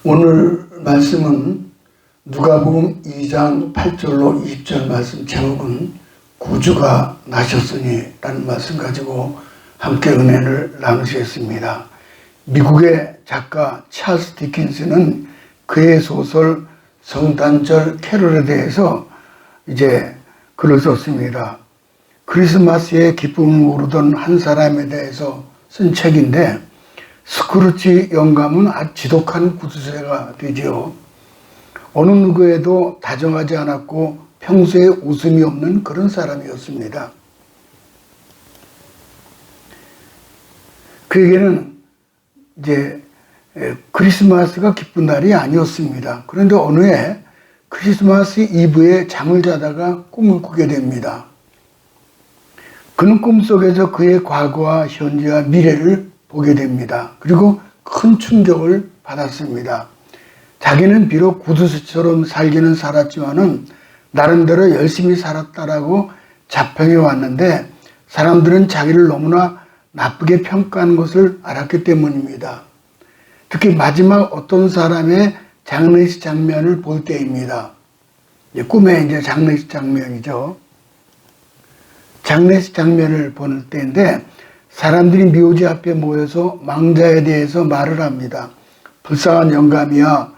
오늘 말씀은 누가복음 2장 8절로 20절 말씀, 제목은 구주가 나셨으니 라는 말씀 가지고 함께 은혜를 나누시겠습니다. 미국의 작가 찰스 디킨스는 그의 소설 성탄절 캐롤에 대해서 글을 썼습니다. 크리스마스에 기쁨을 모르던 한 사람에 대해서 쓴 책인데, 스크루지 영감은 아주 지독한 구두쇠가 되지요. 어느 누구에도 다정하지 않았고 평소에 웃음이 없는 그런 사람이었습니다. 그에게는 크리스마스가 기쁜 날이 아니었습니다. 그런데 어느 해 크리스마스 이브에 잠을 자다가 꿈을 꾸게 됩니다. 그는 꿈속에서 그의 과거와 현재와 미래를 보게 됩니다. 그리고 큰 충격을 받았습니다. 자기는 비록 구두쇠처럼 살기는 살았지만은 나름대로 열심히 살았다라고 자평해 왔는데, 사람들은 자기를 너무나 나쁘게 평가하는 것을 알았기 때문입니다. 특히 마지막 어떤 사람의 장례식 장면을 볼 때입니다. 꿈의 장례식 장면이죠. 장례식 장면을 볼 때인데, 사람들이 묘지 앞에 모여서 망자에 대해서 말을 합니다. 불쌍한 영감이야,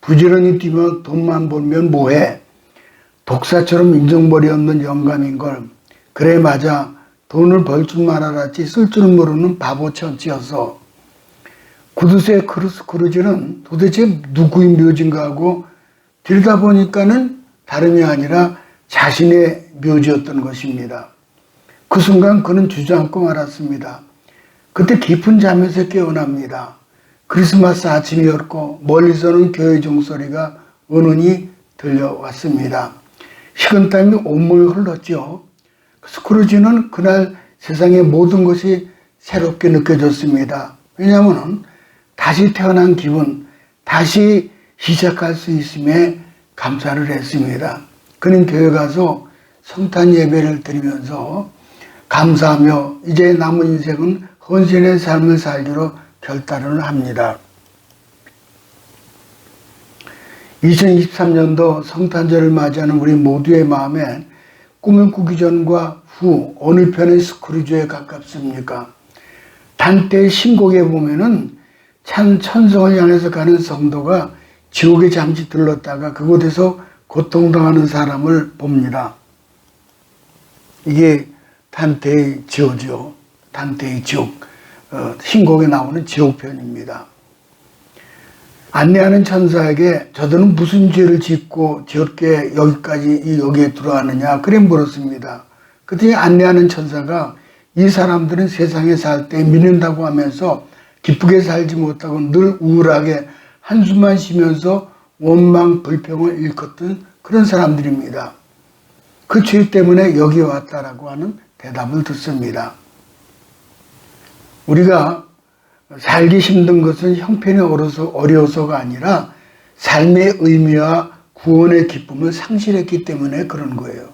부지런히 뛰면 돈만 벌면 뭐해? 독사처럼 인정머리 없는 영감인걸. 그래 맞아, 돈을 벌 줄만 알았지 쓸 줄은 모르는 바보 천치였어. 구두쇠 스크루지는 도대체 누구의 묘지인가 하고 들여다보니까는 다름이 아니라 자신의 묘지였던 것입니다. 그 순간 그는 주저앉고 말았습니다. 그때 깊은 잠에서 깨어납니다. 크리스마스 아침이었고 멀리서는 교회 종소리가 은은히 들려왔습니다. 식은땀이 온몸에 흘렀죠. 스크루지는 그날 세상의 모든 것이 새롭게 느껴졌습니다. 왜냐하면 다시 태어난 기분, 다시 시작할 수 있음에 감사를 했습니다. 그는 교회 가서 성탄 예배를 드리면서 감사하며 이제 남은 인생은 헌신의 삶을 살기로 결단을 합니다. 2023년도 성탄절을 맞이하는 우리 모두의 마음에 꿈을 꾸기 전과 후 어느 편의 스크루지에 가깝습니까? 단테의 신곡에 보면은 천성을 향해서 가는 성도가 지옥에 잠시 들렀다가 그곳에서 고통당하는 사람을 봅니다. 이게 단테의 지옥이죠. 단테의 지옥. 신곡에 나오는 지옥편입니다. 안내하는 천사에게 저들은 무슨 죄를 짓고 저렇게 여기에 들어왔느냐 그래 물었습니다. 그때 안내하는 천사가 이 사람들은 세상에 살 때 믿는다고 하면서 기쁘게 살지 못하고 늘 우울하게 한숨만 쉬면서 원망 불평을 일컫던 그런 사람들입니다. 그 죄 때문에 여기 왔다라고 하는 대답을 듣습니다. 우리가 살기 힘든 것은 형편이 어려워서가 아니라 삶의 의미와 구원의 기쁨을 상실했기 때문에 그런 거예요.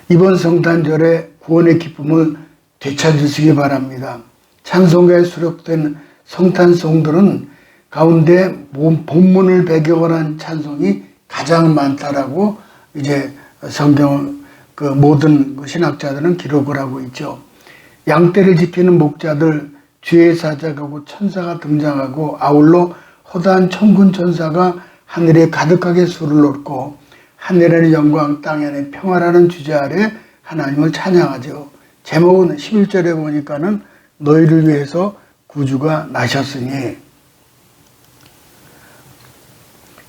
이번 성탄절에 구원의 기쁨을 되찾으시기 바랍니다. 찬송가에 수록된 성탄송들은 가운데 본문을 배경으로 한 찬송이 가장 많다라고 성경 모든 신학자들은 기록을 하고 있죠. 양떼를 지키는 목자들, 주의 사자가고 천사가 등장하고 아울러 허다한 천군 천사가 하늘에 가득하게 수를 놓고 하늘에는 영광 땅에는 평화라는 주제 아래 하나님을 찬양하죠. 제목은 11절에 보니까는 너희를 위해서 구주가 나셨으니,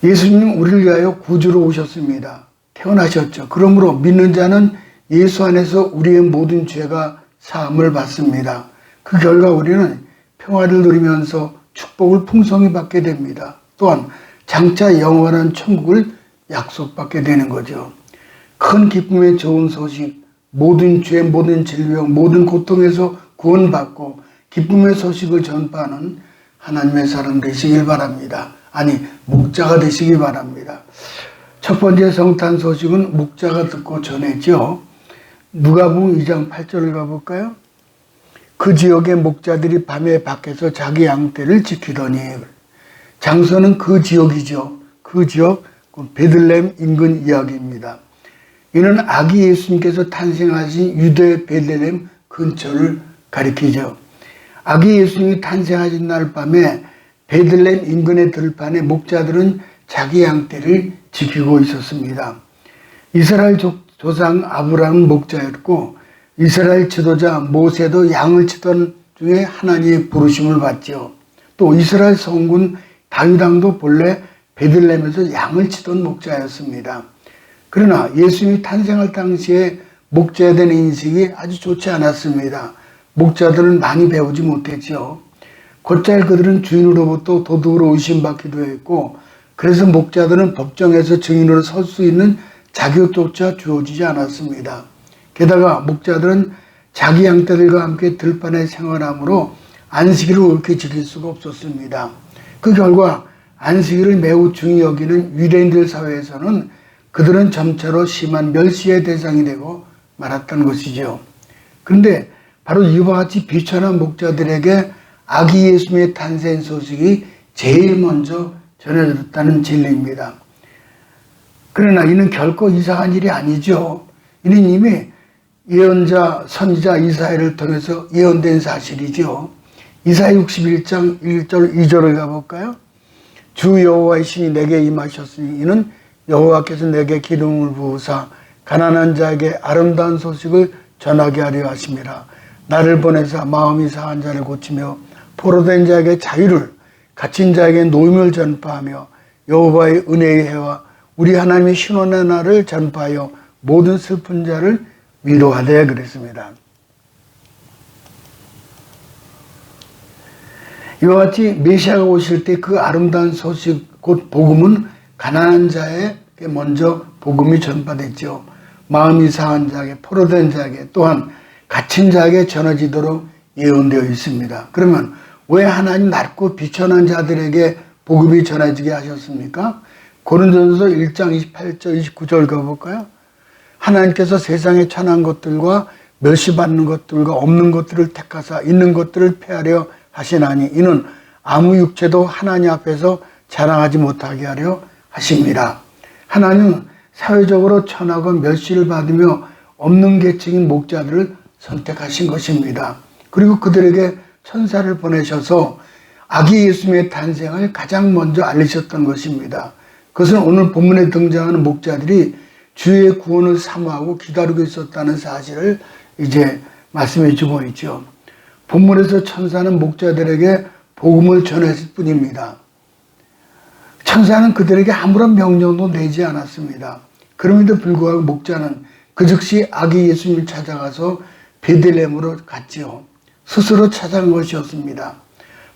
예수님 우리를 위하여 구주로 오셨습니다. 태어나셨죠. 그러므로 믿는 자는 예수 안에서 우리의 모든 죄가 사함을 받습니다. 그 결과 우리는 평화를 누리면서 축복을 풍성히 받게 됩니다. 또한 장차 영원한 천국을 약속받게 되는 거죠. 큰 기쁨의 좋은 소식, 모든 죄, 모든 질병, 모든 고통에서 구원받고 기쁨의 소식을 전파하는 하나님의 사람 되시길 바랍니다. 아니, 목자가 되시기 바랍니다. 첫 번째 성탄 소식은 목자가 듣고 전했죠. 누가복음 2장 8절을 가볼까요? 그 지역의 목자들이 밤에 밖에서 자기 양떼를 지키더니 장소는 그 지역이죠. 그 지역 베들레헴 인근 이야기입니다. 이는 아기 예수님께서 탄생하신 유대 베들레헴 근처를 가리키죠. 아기 예수님이 탄생하신 날 밤에 베들레헴 인근의 들판에 목자들은 자기 양떼를 지키고 있었습니다. 이스라엘 조상 아브라함은 목자였고 이스라엘 지도자 모세도 양을 치던 중에 하나님의 부르심을 받죠. 또 이스라엘 성군 다윗 왕도 본래 베들레헴에서 양을 치던 목자였습니다. 그러나 예수님이 탄생할 당시에 목자에 대한 인식이 아주 좋지 않았습니다. 목자들은 많이 배우지 못했죠. 곧잘 그들은 주인으로부터 도둑으로 의심받기도 했고 그래서 목자들은 법정에서 증인으로 설 수 있는 자격조차 주어지지 않았습니다. 게다가 목자들은 자기 양떼들과 함께 들판에 생활하므로 안식일을 옳게 지킬 수가 없었습니다. 그 결과 안식일을 매우 중히 여기는 유대인들 사회에서는 그들은 점차로 심한 멸시의 대상이 되고 말았던 것이죠. 그런데 바로 이와 같이 비천한 목자들에게 아기 예수님의 탄생 소식이 제일 먼저 전해졌다는 진리입니다. 그러나 이는 결코 이상한 일이 아니죠. 이는 이미 예언자 선지자 이사야를 통해서 예언된 사실이죠. 이사야 61장 1절 2절을 가볼까요? 주 여호와의 신이 내게 임하셨으니 이는 여호와께서 내게 기름을 부으사 가난한 자에게 아름다운 소식을 전하게 하려 하심이라. 나를 보내사 마음이 상한 자를 고치며 포로된 자에게 자유를 갇힌 자에게 노임을 전파하며 여호와의 은혜의 해와 우리 하나님의 신원의 날을 전파하여 모든 슬픈 자를 위로하되 그랬습니다. 이와 같이 메시아가 오실 때 그 아름다운 소식 곧 복음은 가난한 자에게 먼저 복음이 전파됐죠. 마음이 상한 자에게 포로된 자에게 또한 갇힌 자에게 전해지도록 예언되어 있습니다. 그러면 왜 하나님 낮고 비천한 자들에게 복음이 전해지게 하셨습니까? 고린도전서 1장 28절 29절 가볼까요? 하나님께서 세상에 천한 것들과 멸시받는 것들과 없는 것들을 택하사 있는 것들을 폐하려 하시나니 이는 아무 육체도 하나님 앞에서 자랑하지 못하게 하려 하십니다. 하나님은 사회적으로 천하고 멸시를 받으며 없는 계층인 목자들을 선택하신 것입니다. 그리고 그들에게 천사를 보내셔서 아기 예수님의 탄생을 가장 먼저 알리셨던 것입니다. 그것은 오늘 본문에 등장하는 목자들이 주의 구원을 사모하고 기다리고 있었다는 사실을 이제 말씀해 주고 있죠. 본문에서 천사는 목자들에게 복음을 전했을 뿐입니다. 천사는 그들에게 아무런 명령도 내지 않았습니다. 그럼에도 불구하고 목자는 그 즉시 아기 예수님을 찾아가서 베들레헴으로 갔지요. 스스로 찾아간 것이었습니다.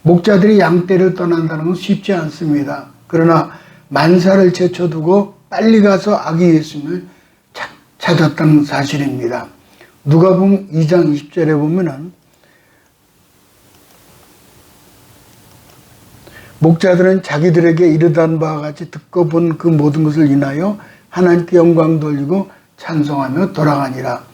목자들이 양떼를 떠난다는 건 쉽지 않습니다. 그러나 만사를 제쳐두고 빨리 가서 아기 예수님을 찾았다는 사실입니다. 누가복음 2장 20절에 보면은 목자들은 자기들에게 이르던 바와 같이 듣고 본 그 모든 것을 인하여 하나님께 영광 돌리고 찬송하며 돌아가니라.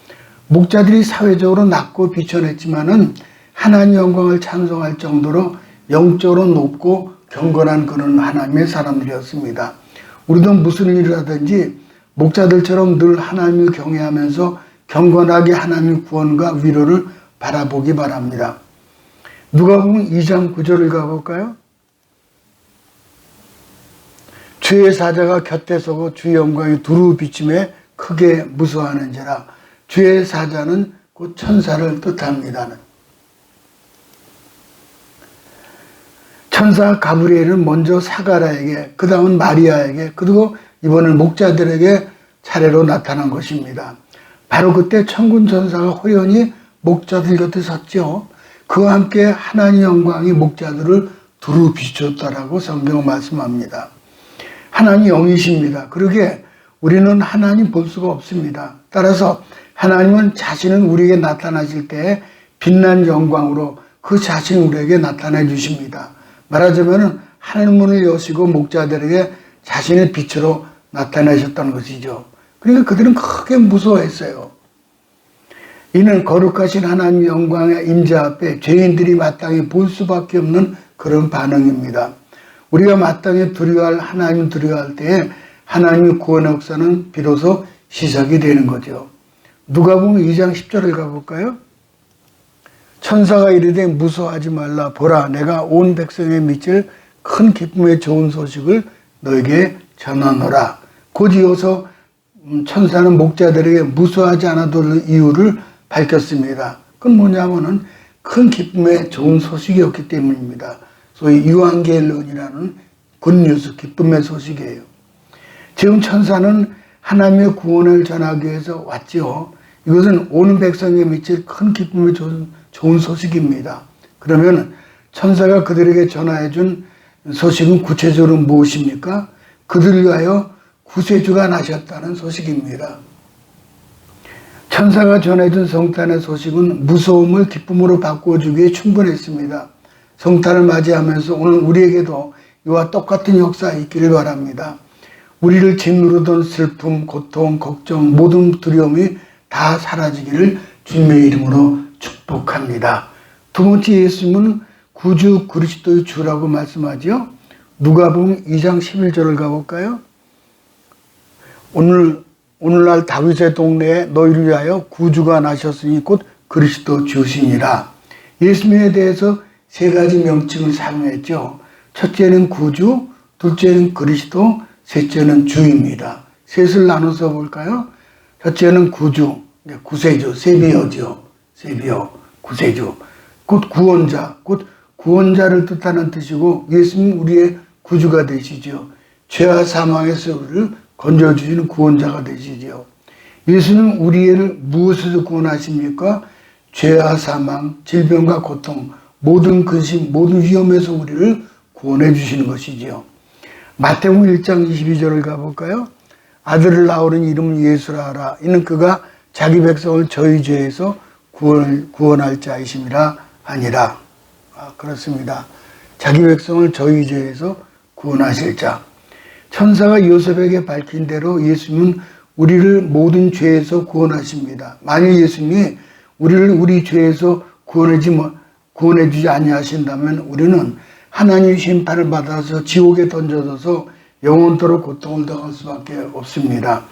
목자들이 사회적으로 낮고 비천했지만은 하나님 영광을 찬송할 정도로 영적으로 높고 경건한 그런 하나님의 사람들이었습니다. 우리도 무슨 일을 하든지 목자들처럼 늘 하나님을 경외하면서 경건하게 하나님의 구원과 위로를 바라보기 바랍니다. 누가복음 2장 9절을 가볼까요? 주의 사자가 곁에 서고 주의 영광이 두루 비침에 크게 무서워하는지라. 주의 사자는 곧 천사를 뜻합니다. 천사 가브리엘은 먼저 사가랴에게, 그 다음은 마리아에게, 그리고 이번엔 목자들에게 차례로 나타난 것입니다. 바로 그때 천군 천사가 호연히 목자들 곁에 섰죠. 그와 함께 하나님 영광이 목자들을 두루 비췄다라고 성경은 말씀합니다. 하나님 영이십니다. 그러기에 우리는 하나님 볼 수가 없습니다. 따라서 하나님은 자신은 우리에게 나타나실 때 빛난 영광으로 그 자신을 우리에게 나타내 주십니다. 말하자면 하늘 문을 여시고 목자들에게 자신의 빛으로 나타내셨다는 것이죠. 그러니까 그들은 크게 무서워했어요. 이는 거룩하신 하나님 영광의 임재 앞에 죄인들이 마땅히 볼 수밖에 없는 그런 반응입니다. 우리가 마땅히 두려워할 하나님을 두려워할 때에 하나님의 구원의 역사는 비로소 시작이 되는 거죠. 누가복음 2장 10절을 가볼까요? 천사가 이르되 무서워하지 말라. 보라, 내가 온 백성에 미칠 큰 기쁨의 좋은 소식을 너에게 전하노라. 곧 이어서 천사는 목자들에게 무서워하지 않아도 될 이유를 밝혔습니다. 그건 뭐냐면은 큰 기쁨의 좋은 소식이었기 때문입니다. 소위 유앙겔론이라는 굿뉴스, 기쁨의 소식이에요. 지금 천사는 하나님의 구원을 전하기 위해서 왔지요. 이것은 온 백성에 미칠 큰 기쁨의 좋은 소식입니다. 그러면 천사가 그들에게 전하여준 소식은 구체적으로 무엇입니까? 그들을 위하여 구세주가 나셨다는 소식입니다. 천사가 전해준 성탄의 소식은 무서움을 기쁨으로 바꿔주기에 충분했습니다. 성탄을 맞이하면서 오늘 우리에게도 이와 똑같은 역사가 있기를 바랍니다. 우리를 짓누르던 슬픔, 고통, 걱정, 모든 두려움이 다 사라지기를 주님의 이름으로 축복합니다. 두 번째, 예수님은 구주 그리스도의 주라고 말씀하죠. 누가복음 2장 11절을 가볼까요? 오늘날 다윗의 동네에 너희를 위하여 구주가 나셨으니 곧 그리스도 주시니라. 예수님에 대해서 세 가지 명칭을 사용했죠. 첫째는 구주, 둘째는 그리스도, 셋째는 주입니다. 셋을 나눠서 볼까요? 첫째는 구주, 구세주, 세비어죠. 세비어, 구세주. 곧 구원자, 곧 구원자를 뜻하는 뜻이고, 예수님은 우리의 구주가 되시죠. 죄와 사망에서 우리를 건져주시는 구원자가 되시죠. 예수는 우리를 무엇에서 구원하십니까? 죄와 사망, 질병과 고통, 모든 근심, 모든 위험에서 우리를 구원해 주시는 것이지요. 마태복음 1장 22절을 가볼까요? 아들을 낳으는 이름은 예수라 하라. 이는 그가 자기 백성을 저희 죄에서 구원할 자이심이라 하니라. 그렇습니다. 자기 백성을 저희 죄에서 구원하실 자. 천사가 요셉에게 밝힌 대로 예수님은 우리를 모든 죄에서 구원하십니다. 만약 예수님이 우리를 우리 죄에서 구원해주지 아니하신다면 우리는 하나님의 심판을 받아서 지옥에 던져져서 영원토록 고통을 당할 수밖에 없습니다.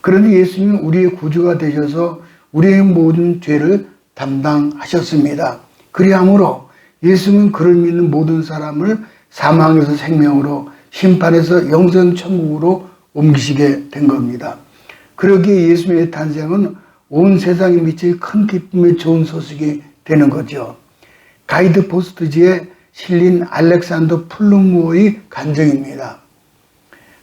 그런데 예수님은 우리의 구주가 되셔서 우리의 모든 죄를 담당하셨습니다. 그리함으로 예수님은 그를 믿는 모든 사람을 사망에서 생명으로, 심판에서 영생 천국으로 옮기시게 된 겁니다. 그러기에 예수님의 탄생은 온 세상에 미칠 큰 기쁨의 좋은 소식이 되는 거죠. 가이드 포스트지에 실린 알렉산더 플루무어의 간증입니다.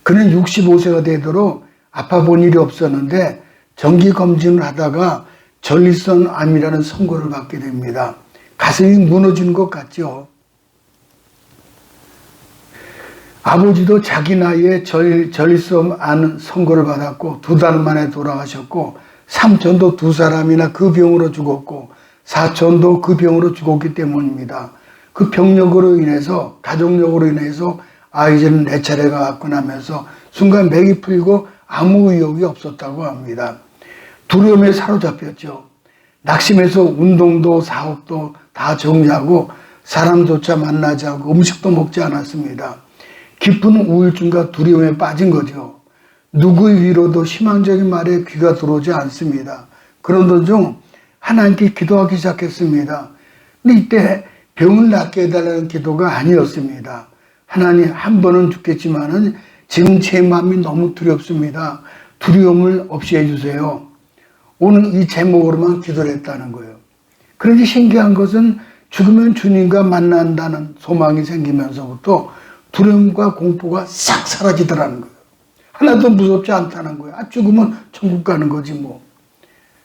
그는 65세가 되도록 아파 본 일이 없었는데 정기 검진을 하다가 전립선 암이라는 선고를 받게 됩니다. 가슴이 무너지는 것 같죠. 아버지도 자기 나이에 전립선 암 선고를 받았고 2달 만에 돌아가셨고, 삼촌도 2사람이나 그 병으로 죽었고 사촌도 그 병으로 죽었기 때문입니다. 그 병력으로 인해서, 가족력으로 인해서 이제는 내 차례가 왔구나 하면서 순간 맥이 풀리고 아무 의욕이 없었다고 합니다. 두려움에 사로잡혔죠. 낙심해서 운동도 사업도 다 정리하고 사람조차 만나지 않고 음식도 먹지 않았습니다. 깊은 우울증과 두려움에 빠진 거죠. 누구의 위로도 희망적인 말에 귀가 들어오지 않습니다. 그런 도중 하나님께 기도하기 시작했습니다. 근데 이때 병을 낫게 해달라는 기도가 아니었습니다. 하나님, 한 번은 죽겠지만은 지금 제 마음이 너무 두렵습니다. 두려움을 없이 해주세요. 오늘 이 제목으로만 기도를 했다는 거예요. 그런데 신기한 것은 죽으면 주님과 만난다는 소망이 생기면서부터 두려움과 공포가 싹 사라지더라는 거예요. 하나도 무섭지 않다는 거예요. 죽으면 천국 가는 거지 뭐.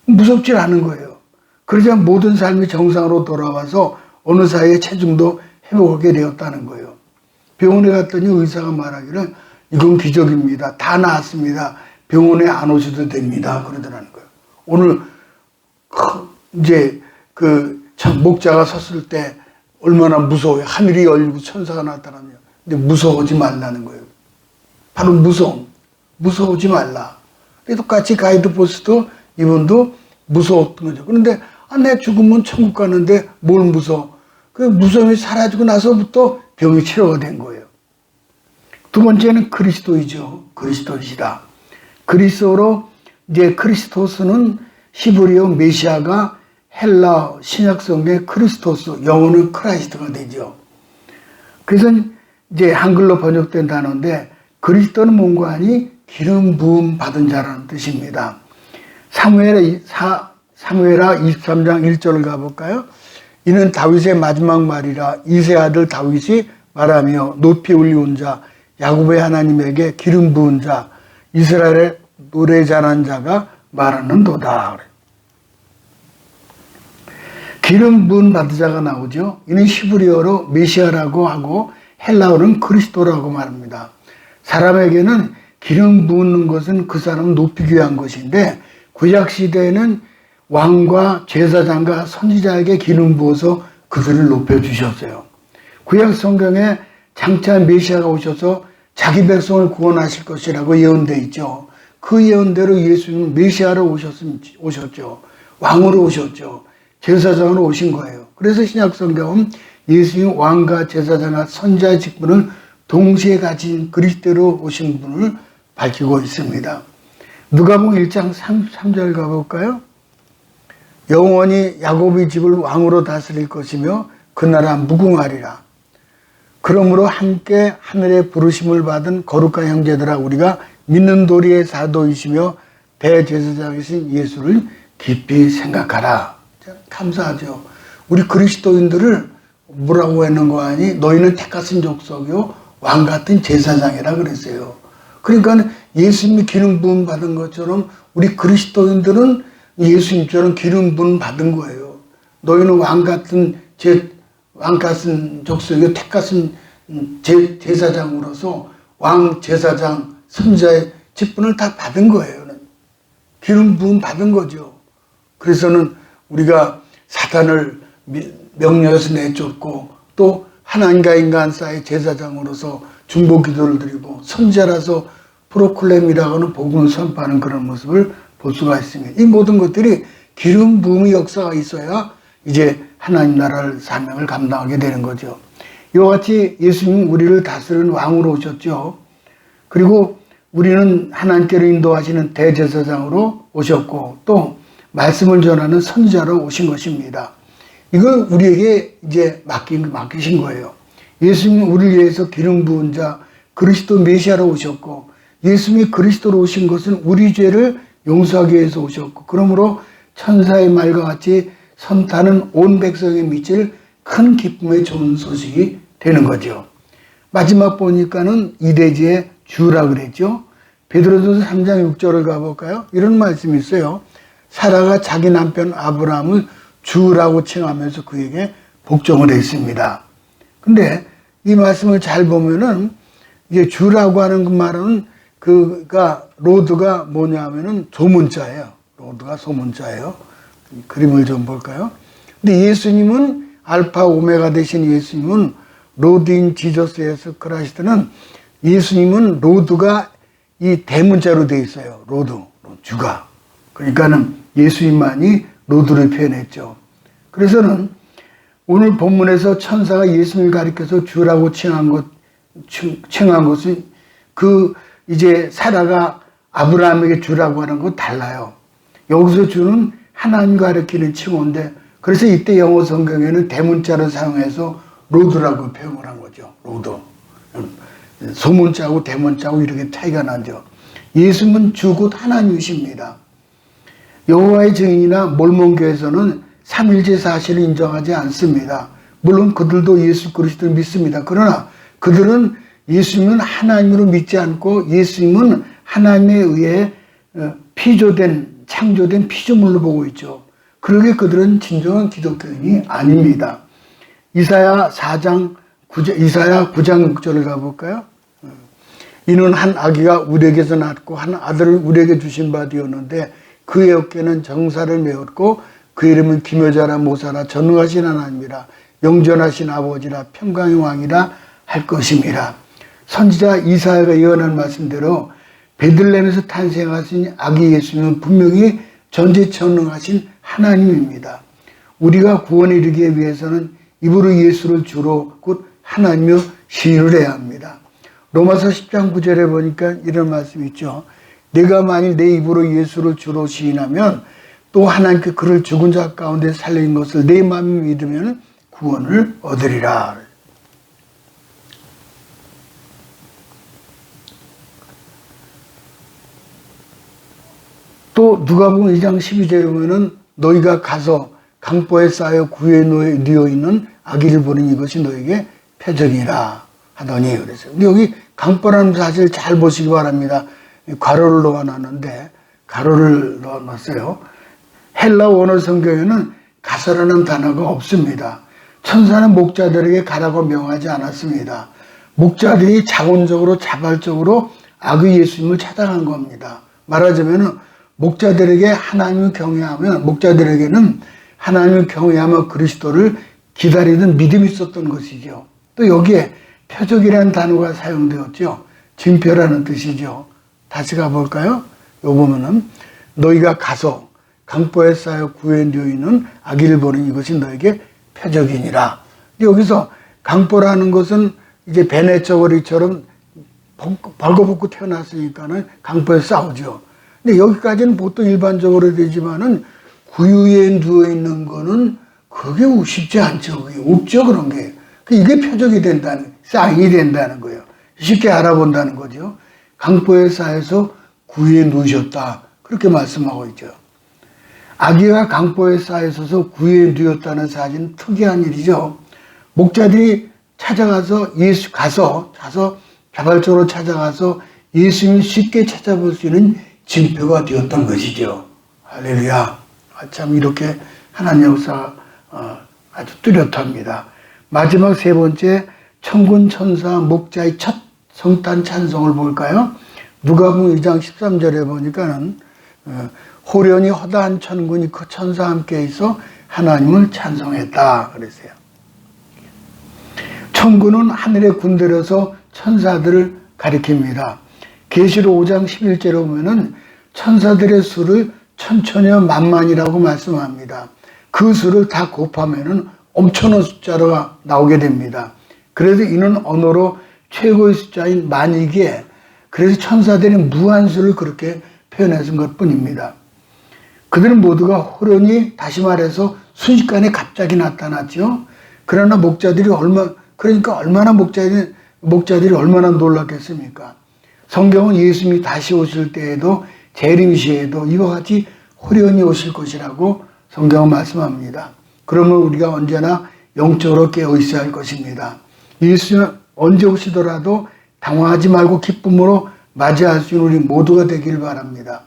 무섭지 않은 거예요. 그러자 모든 삶이 정상으로 돌아와서 어느 사이에 체중도 회복하게 되었다는 거예요. 병원에 갔더니 의사가 말하기를 이건 기적입니다. 다 나았습니다. 병원에 안 오셔도 됩니다. 그러더라는 거예요. 오늘 이제 목자가 섰을 때 얼마나 무서워요. 하늘이 열리고 천사가 나타나며. 근데 무서워하지 말라는 거예요. 바로 무서워하지 말라. 똑같이 가이드 포스도 이분도 무서웠던 거죠. 그런데 내 죽으면 천국 가는데 뭘 무서워. 그 무서움이 사라지고 나서부터 병이 치료가 된 거예요. 두 번째는 그리스도이죠. 그리스도시다. 그리스도로 이제 크리스토스는 히브리어 메시아가 헬라 신약 성경의 크리스토스, 영어는 크라이스트가 되죠. 그래서 이제 한글로 번역된 단어인데 그리스도는 뭔가 하니 기름 부음 받은 자라는 뜻입니다. 사무엘하 23장 1절을 가볼까요? 이는 다윗의 마지막 말이라 이세 아들 다윗이 말하며 높이 올리온 자 야곱의 하나님에게 기름 부은 자 이스라엘의 노래 잘한 자가 말하는도다. 기름 부은 받은 자가 나오죠. 이는 히브리어로 메시아라고 하고 헬라어는 그리스도라고 말합니다. 사람에게는 기름 부은 것은 그 사람을 높이기 위한 것인데 구약 시대에는 왕과 제사장과 선지자에게 기름 부어서 그들을 높여주셨어요. 구약 성경에 장차 메시아가 오셔서 자기 백성을 구원하실 것이라고 예언되어 있죠. 그 예언대로 예수님은 메시아로 오셨죠. 왕으로 오셨죠. 제사장으로 오신 거예요. 그래서 신약 성경은 예수님 왕과 제사장과 선지자의 직분을 동시에 가진 그리스도로 오신 분을 밝히고 있습니다. 누가복음 1장 3절 가볼까요? 영원히 야곱의 집을 왕으로 다스릴 것이며 그 나라 무궁하리라. 그러므로 함께 하늘의 부르심을 받은 거룩한 형제들아 우리가 믿는 도리의 사도이시며 대제사장이신 예수를 깊이 생각하라. 감사하죠. 우리 그리스도인들을 뭐라고 했는 거 아니? 너희는 택하신 족속이요 왕 같은 제사장이라 그랬어요. 그러니까 예수님이 기름 부음 받은 것처럼 우리 그리스도인들은 예수님처럼 기름 부음 받은 거예요. 너희는 왕 같은 족속이요 택하신 제사장으로서 왕, 제사장, 선지자의 직분을 다 받은 거예요. 기름 부음 받은 거죠. 그래서는 우리가 사단을 명령해서 내쫓고 또 하나님과 인간 사이 제사장으로서 중보 기도를 드리고 선지자라서 프로클램이라고 하는 복음을 선포하는 그런 모습을 볼 수가 있습니다. 이 모든 것들이 기름 부음의 역사가 있어야 이제 하나님 나라를 사명을 감당하게 되는 거죠. 이와 같이 예수님은 우리를 다스리는 왕으로 오셨죠. 그리고 우리는 하나님께로 인도하시는 대제사장으로 오셨고 또 말씀을 전하는 선지자로 오신 것입니다. 이걸 우리에게 이제 맡기신 거예요. 예수님은 우리를 위해서 기름 부은 자 그리스도 메시아로 오셨고 예수님이 그리스도로 오신 것은 우리 죄를 용서하기 위해서 오셨고 그러므로 천사의 말과 같이 선타는 온 백성에 미칠 큰 기쁨의 좋은 소식이 되는 거죠. 마지막 보니까는 이대지의 주라 그랬죠. 베드로전서 3장 6절을 가볼까요? 이런 말씀이 있어요. 사라가 자기 남편 아브라함을 주라고 칭하면서 그에게 복종을 했습니다. 근데 이 말씀을 잘 보면은 이제 주라고 하는 그 말은 그가 로드가 뭐냐면은 소문자예요. 로드가 소문자예요. 그림을 좀 볼까요? 근데 예수님은 알파 오메가 되신 예수님은 로드인 지저스 예수 크라이스트는 예수님은 로드가 이 대문자로 되어 있어요. 로드, 주가. 그러니까는 예수님만이 로드를 표현했죠. 그래서는 오늘 본문에서 천사가 예수님을 가리켜서 주라고 칭한 것은 그 이제 사라가 아브라함에게 주라고 하는 건 달라요. 여기서 주는 하나님 가리키는 칭호인데 그래서 이때 영어 성경에는 대문자를 사용해서 로드라고 표현을 한 거죠. 로드. 소문자하고 대문자하고 이렇게 차이가 나죠. 예수님은 주 곧 하나님이십니다. 여호와의 증인이나 몰몬교에서는 삼일체 사실을 인정하지 않습니다. 물론 그들도 예수 그리스도를 믿습니다. 그러나 그들은 예수님은 하나님으로 믿지 않고 예수님은 하나님에 의해 창조된 피조물로 보고 있죠. 그러기에 그들은 진정한 기독교인이 아닙니다. 이사야 9장 6절을 가볼까요? 이는 한 아기가 우리에게서 낳고 한 아들을 우리에게 주신 바 되었는데 그의 어깨는 정사를 메웠고 그 이름은 기묘자라 모사라 전능하신 하나님이라 영전하신 아버지라 평강의 왕이라 할 것임이라. 선지자 이사야가 예언한 말씀대로 베들레헴에서 탄생하신 아기 예수님은 분명히 전지전능하신 하나님입니다. 우리가 구원에 이르기 위해서는 입으로 예수를 주로 곧 하나님이여 시인을 해야 합니다. 로마서 10장 9절에 보니까 이런 말씀이 있죠. 내가 만일 내 입으로 예수를 주로 시인하면 또 하나님께 그를 죽은 자 가운데 살린 것을 내 마음이 믿으면 구원을 얻으리라. 또 누가복음 2장 12절에 보면은 너희가 가서 강보에 쌓여 구에 누워 있는 아기를 보니 이것이 너에게 표적이라 하더니 그랬어요. 근데 여기 강보라는 사실 잘 보시기 바랍니다. 괄호를 넣어놨는데 가로를 넣어놨어요. 헬라 원어 성경에는 가서라는 단어가 없습니다. 천사는 목자들에게 가라고 명하지 않았습니다. 목자들이 자본적으로 자발적으로 아기 예수님을 찾아간 겁니다. 말하자면 목자들에게 하나님을 경외하면 목자들에게는 하나님을 경외하며 그리스도를 기다리는 믿음이 있었던 것이죠. 또 여기에 표적이라는 단어가 사용되었죠. 징표라는 뜻이죠. 다시 가볼까요? 요 보면은 너희가 가서 강보에 쌓여 구에 누워 있는 아기를 보는 이것이 너에게 표적이니라. 여기서 강보라는 것은 이제 베네저고리처럼 벌거벗고 태어났으니까는 강보에 싸우죠. 근데 여기까지는 보통 일반적으로 되지만은 구유에 누워 있는 거는 그게 쉽지 않죠. 그게 없죠, 그런 게. 이게 표적이 된다는, 사인이 된다는 거예요. 쉽게 알아본다는 거죠. 강보에 쌓여서 구유에 누우셨다. 그렇게 말씀하고 있죠. 아기가 강보에 쌓여서 구유에 누웠다는 사실은 특이한 일이죠. 목자들이 찾아가서 가서 자발적으로 찾아가서 예수님을 쉽게 찾아볼 수 있는 징표가 되었던 것이죠. 할렐루야. 참 이렇게 하나님 역사 아주 뚜렷합니다. 마지막 세 번째 천군 천사 목자의 첫 성탄 찬송을 볼까요? 누가복음 2장 13절에 보니까는 호련히 허다한 천군이 그 천사와 함께 있어 하나님을 찬송했다 그랬어요. 천군은 하늘의 군대로서 천사들을 가리킵니다. 계시록 5장 11절에 보면은 천사들의 수를 천천여 만만이라고 말씀합니다. 그 수를 다 곱하면은 엄청난 숫자가 나오게 됩니다. 그래서 이는 언어로 최고의 숫자인 만이기에 그래서 천사들이 무한수를 그렇게 표현해준 것 뿐입니다. 그들은 모두가 호련히 다시 말해서 순식간에 갑자기 나타났죠. 그러나 목자들이 얼마나 목자들이 얼마나 놀랐겠습니까? 성경은 예수님이 다시 오실 때에도 재림시에도 이와 같이 호련히 오실 것이라고 성경은 말씀합니다. 그러면 우리가 언제나 영적으로 깨어 있어야 할 것입니다. 예수는 언제 오시더라도 당황하지 말고 기쁨으로 맞이할 수 있는 우리 모두가 되길 바랍니다.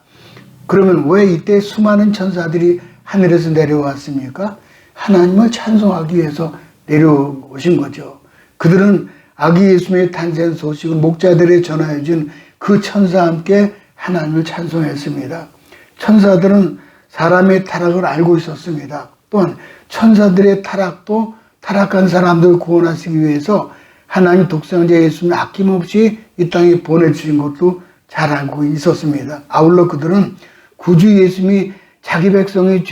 그러면 왜 이때 수많은 천사들이 하늘에서 내려왔습니까? 하나님을 찬송하기 위해서 내려오신 거죠. 그들은 아기 예수님의 탄생 소식을 목자들에 전하여 준 그 천사와 함께 하나님을 찬송했습니다. 천사들은 사람의 타락을 알고 있었습니다. 또한 천사들의 타락도 타락한 사람들을 구원하시기 위해서 하나님 독생자 예수님을 아낌없이 이 땅에 보내주신 것도 잘 알고 있었습니다. 아울러 그들은 구주 예수님이 자기 백성을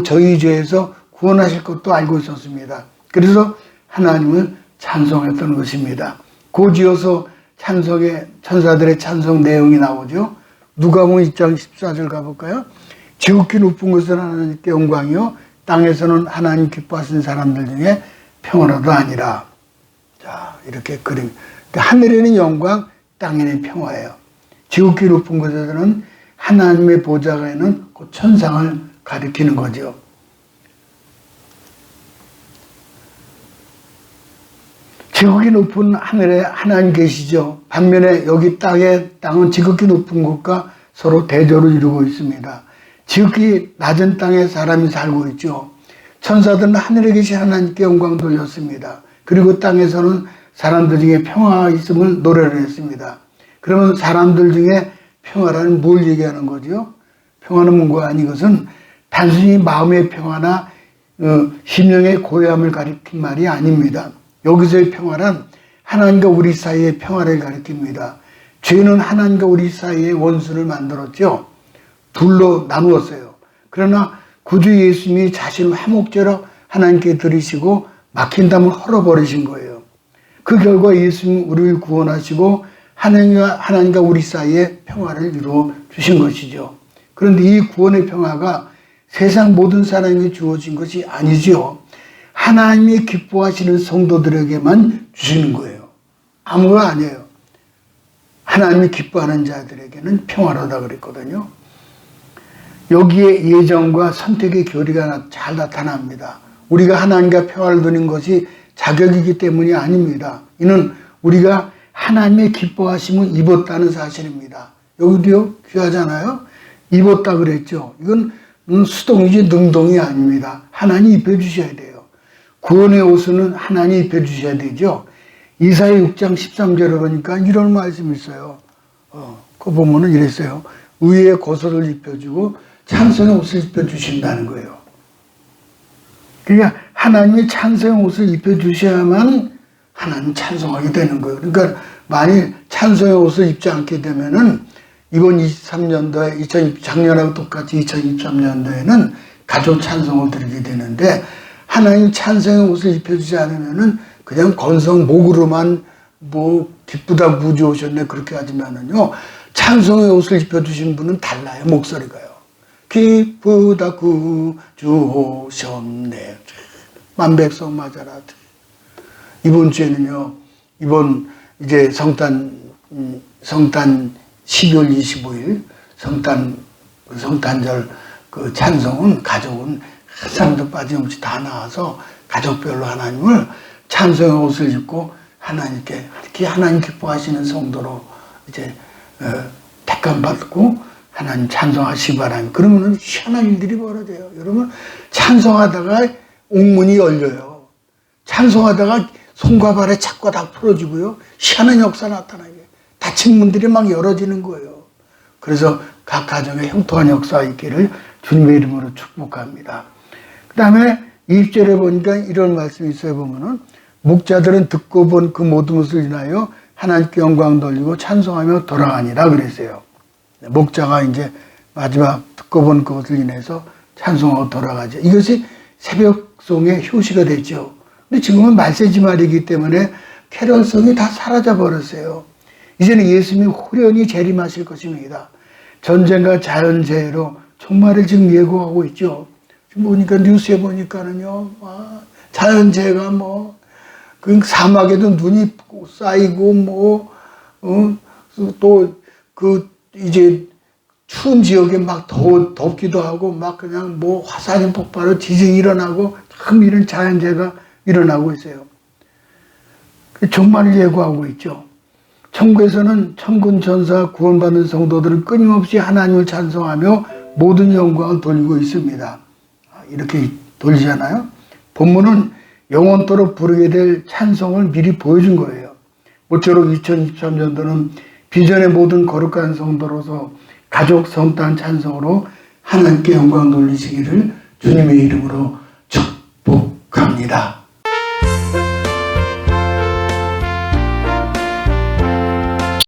저희 죄에서 구원하실 것도 알고 있었습니다. 그래서 하나님을 찬송했던 것입니다. 곧이어서 천사들의 찬송 내용이 나오죠. 누가복음 2장 14절 가볼까요? 지극히 높은 것은 하나님께 영광이요 땅에서는 하나님 기뻐하시는 사람들 중에 평화로도 아니라. 자, 이렇게 그림. 하늘에는 영광, 땅에는 평화예요. 지극히 높은 곳에서는 하나님의 보좌가 있는 그 천상을 가리키는 거죠. 지극히 높은 하늘에 하나님 계시죠. 반면에 여기 땅은 지극히 높은 곳과 서로 대조를 이루고 있습니다. 지극히 낮은 땅에 사람이 살고 있죠. 천사들은 하늘에 계신 하나님께 영광 돌렸습니다. 그리고 땅에서는 사람들 중에 평화가 있음을 노래를 했습니다. 그러면 사람들 중에 평화라는 뭘 얘기하는 거죠? 평화는 뭔가 아닌 것은 단순히 마음의 평화나 심령의 고요함을 가리킨 말이 아닙니다. 여기서의 평화란 하나님과 우리 사이의 평화를 가리킵니다. 죄는 하나님과 우리 사이의 원수를 만들었죠. 둘로 나누었어요. 그러나 구주 예수님이 자신을 화목제로 하나님께 드리시고 막힌 담을 헐어버리신 거예요. 그 결과 예수님이 우리를 구원하시고 하나님과 우리 사이에 평화를 이루어 주신 것이죠. 그런데 이 구원의 평화가 세상 모든 사람에게 주어진 것이 아니지요. 하나님이 기뻐하시는 성도들에게만 주시는 거예요. 아무가 아니에요. 하나님이 기뻐하는 자들에게는 평화로다 그랬거든요. 여기에 예정과 선택의 교리가 잘 나타납니다. 우리가 하나님과 평화를 누리는 것이 자격이기 때문이 아닙니다. 이는 우리가 하나님의 기뻐하심을 입었다는 사실입니다. 여기도요, 귀하잖아요. 입었다 그랬죠. 이건 수동이지 능동이 아닙니다. 하나님 입혀주셔야 돼요. 구원의 옷은 하나님 입혀주셔야 되죠. 이사야 6장 13절에 보니까 이런 말씀이 있어요. 그거 보면은 이랬어요. 의의 고소를 입혀주고 찬송의 옷을 입혀주신다는 거예요. 그러니까 하나님이 찬송의 옷을 입혀주셔야만 하나님 찬송하게 되는 거예요. 그러니까 만일 찬송의 옷을 입지 않게 되면은 이번 23년도에 작년하고 똑같이 2023년도에는 가족 찬송을 드리게 되는데 하나님 찬송의 옷을 입혀주지 않으면은 그냥 건성 목으로만 뭐 기쁘다 구주 오셨네 그렇게 하지만은요 찬송의 옷을 입혀주신 분은 달라요. 목소리가요. 기쁘다 구주 오셨네 만백성 맞아라. 이번 주에는요 이번 이제 성탄 12월 25일 성탄절 그 찬송은 가족은 항상 빠짐없이 다 나와서 가족별로 하나님을 찬송의 옷을 입고 하나님께 특히 하나님 기뻐하시는 성도로 이제 택감 받고 하나님 찬송하시기 바랍니다. 그러면은 희한한 일들이 벌어져요. 여러분 찬송하다가 옥문이 열려요. 찬송하다가 손과 발에 착과 다 풀어지고요. 희한한 역사 나타나게 닫힌 문들이 막 열어지는 거예요. 그래서 각 가정에 형통한 역사가 있기를 주님의 이름으로 축복합니다. 그 다음에 20절에 보니까 이런 말씀이 있어요. 보면은 목자들은 듣고 본 그 모든 것을 인하여 하나님께 영광 돌리고 찬송하며 돌아가니라 그랬어요. 목자가 이제 마지막 듣고 본 그것을 인해서 찬송하고 돌아가죠. 이것이 새벽송의 효시가 됐죠. 근데 지금은 말세지 말이기 때문에 캐럴송이 다 사라져 버렸어요. 이제는 예수님이 호련히 재림하실 것입니다. 전쟁과 자연재해로 종말을 지금 예고하고 있죠. 지금 보니까 뉴스에 보니까는요, 자연재해가 그 사막에도 눈이 쌓이고 또 이제 추운 지역에 막 덥기도 하고 막 그냥 화산이 폭발로 지진이 일어나고 참 이런 자연재해가 일어나고 있어요. 종말을 예고하고 있죠. 천국에서는 천군 천사 구원받는 성도들은 끊임없이 하나님을 찬송하며 모든 영광을 돌리고 있습니다. 이렇게 돌리잖아요. 본문은 영원토록 부르게 될 찬송을 미리 보여준 거예요. 모쪼록 2023년도는 비전의 모든 거룩한 성도로서 가족 성탄 찬송으로 하나님께 영광 돌리시기를 주님의 이름으로 축복합니다.